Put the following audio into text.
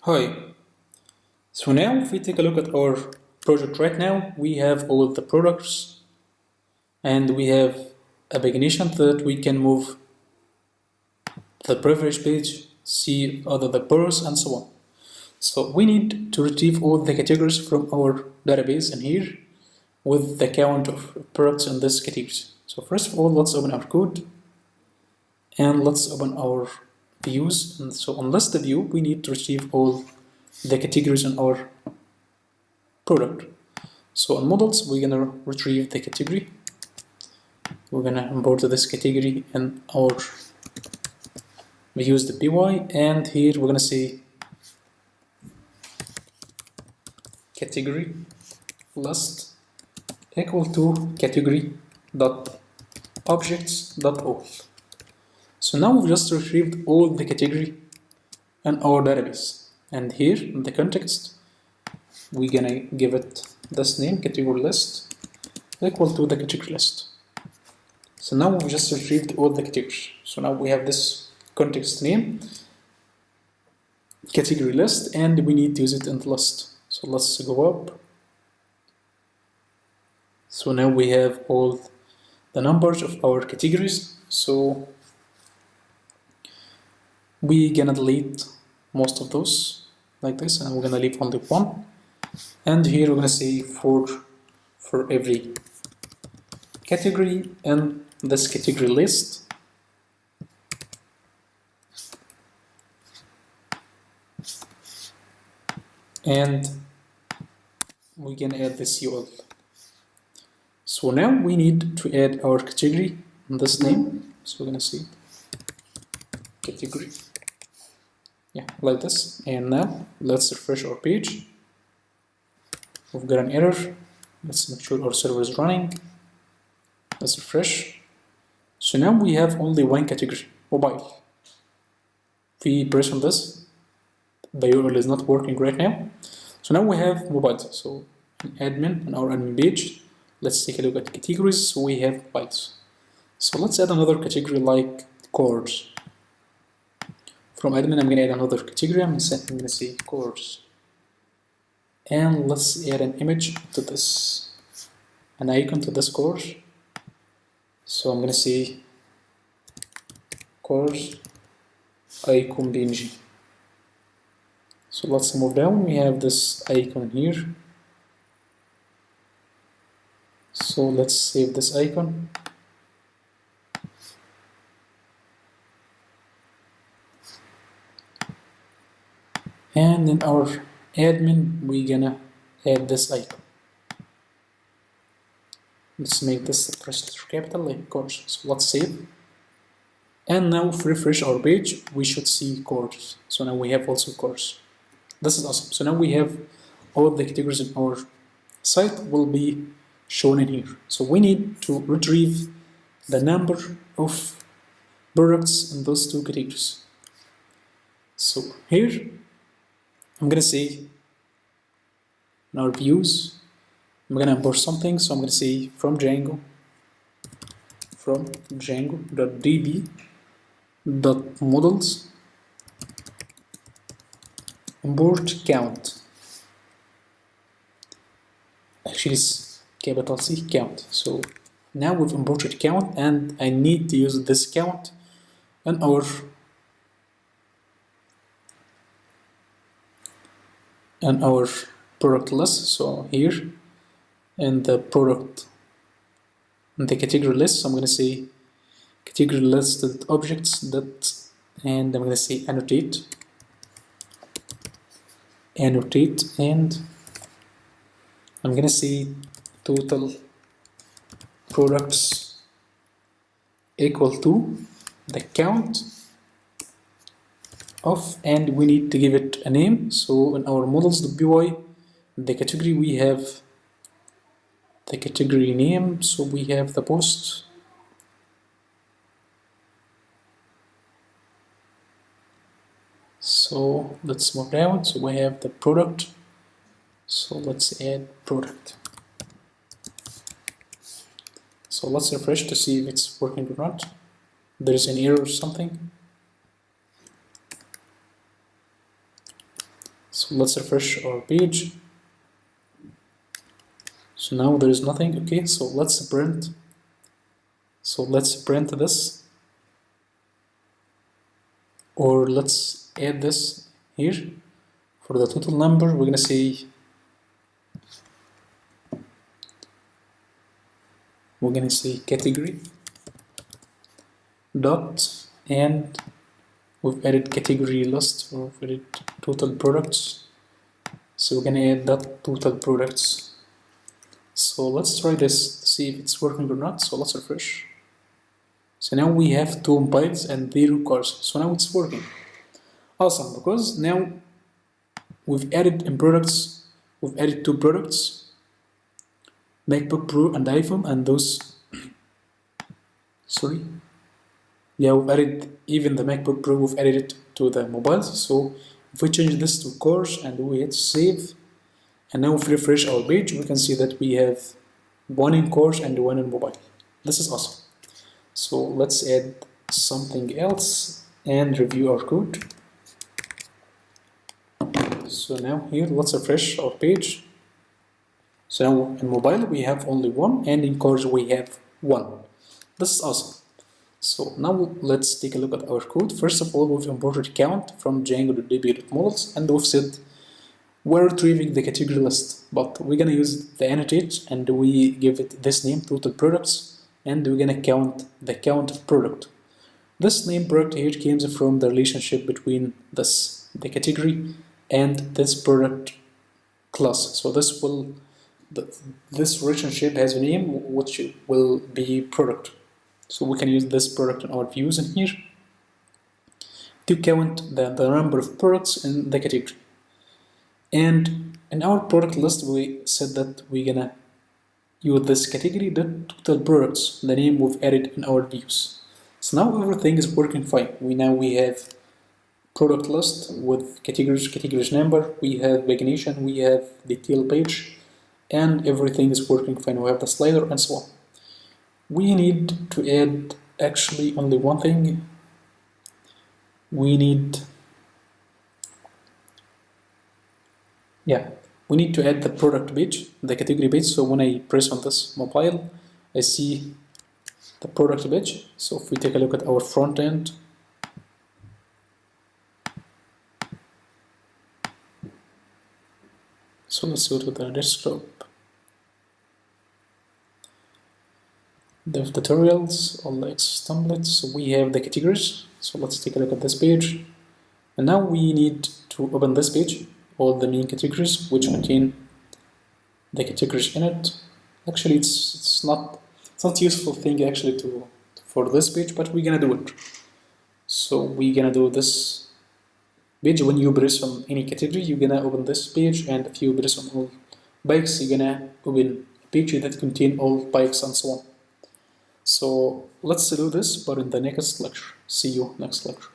Hi. So now if we take a look at our project right now, we have all the products and we have a beginning that we can move the privilege page, see other the borrows and so on. So we need to retrieve all the categories from our database in here with the count of products in this categories. So first of all, let's open our code and let's open our views. And so on list view, we need to retrieve all the categories in our product. So on models, we're gonna retrieve the category. We're gonna import this category in our views the py, and here we're gonna say category list equal to category dot objects dot all. So now we've just retrieved all the category in our database, and here in the context we're gonna give it this name, category list equal to the category list. So now we've just retrieved all the categories. So now we have this context name, category list, and we need to use it in the list. So let's go up. So now we have all the numbers of our categories. So we're gonna delete most of those like this, and we're gonna leave only one. And here we're gonna say for every category in this category list, and we can add this UL. So now we need to add our category in this name. So we're gonna say category, yeah, like this. And now let's refresh our page. We've got an error. Let's make sure our server is running. Let's refresh. So now we have only one category, mobile. If we press on this, the URL is not working right now. So now we have mobile. So an admin on our admin page. Let's take a look at categories. So we have mobiles. So let's add another category like cores. From admin, I'm gonna add another category. I'm gonna say cores. And let's add an image to this, an icon to this course. So I'm gonna say course icon png. So let's move down. We have this icon here. So let's save this icon. And in our admin, we're gonna add this icon. Let's make this the first letter capital, like course. So let's save. And now if we refresh our page, we should see course. So now we have also course. This is awesome. So now we have all the categories in our site will be shown in here. So we need to retrieve the number of products in those two categories. So here, I'm gonna say in our views, I'm gonna import something. So I'm gonna say from Django.db.models import count. Actually, it's capital C, count. So now we've imported count, and I need to use this count in our product list. So here in the product, in the category list, so I'm going to say category list objects that, and I'm going to say annotate, and I'm going to say total products equal to the count of, and we need to give it a name. So in our models.py, the category, we have the category name. So we have the post. So let's move down. So we have the product. So let's add product. So let's refresh to see if it's working or not. There is an error or something. So let's refresh our page. So now there is nothing. Okay, so let's print. So let's print this, or let's add this here. For the total number, we're gonna say category dot, and we've added category list, or we've added total products. So we're gonna add that total products. So let's try this to see if it's working or not. So let's refresh. So now we have 2 mobiles and 0 cars. So now it's working. Awesome, because now we've added in products, we've added 2 products, MacBook Pro and iPhone, and those, sorry, yeah, we've added even the MacBook Pro, we've added it to the mobiles. So if we change this to cars and we hit save, and now if we refresh our page, we can see that we have 1 in cars and 1 in mobile. This is awesome. So let's add something else and review our code. So now here, let's refresh our page. So now in mobile we have only 1, and in cars we have 1. This is awesome. So now let's take a look at our code. First of all, we've imported count from Django.db.models, and we've said we're retrieving the category list, but we're gonna use the annotate, and we give it this name, total products, and we're gonna count the count of product. This name product here comes from the relationship between this, the category, and this product class. So this relationship has a name which will be product. So we can use this product in our views in here to count the number of products in the category. And in our product list, we said that we're gonna use this category, the total products, the name we've added in our views. So now everything is working fine. We have product list with categories number, we have pagination, we have detail page, and everything is working fine. We have the slider and so on. We need to add actually only one thing. We need to add the product page, the category page. So when I press on this mobile, I see the product page. So if we take a look at our front end, so let's go to the desktop, dev tutorials, OLX templates. So we have the categories. So let's take a look at this page. And now we need to open this page, all the main categories which contain the categories in it. Actually, it's not useful thing actually for this page, but we're gonna do it. So we're gonna do this page. When you press on any category, you're gonna open this page, and if you press on all bikes, you're gonna open a page that contain all bikes and so on. So let's do this, but in the next lecture. See you next lecture.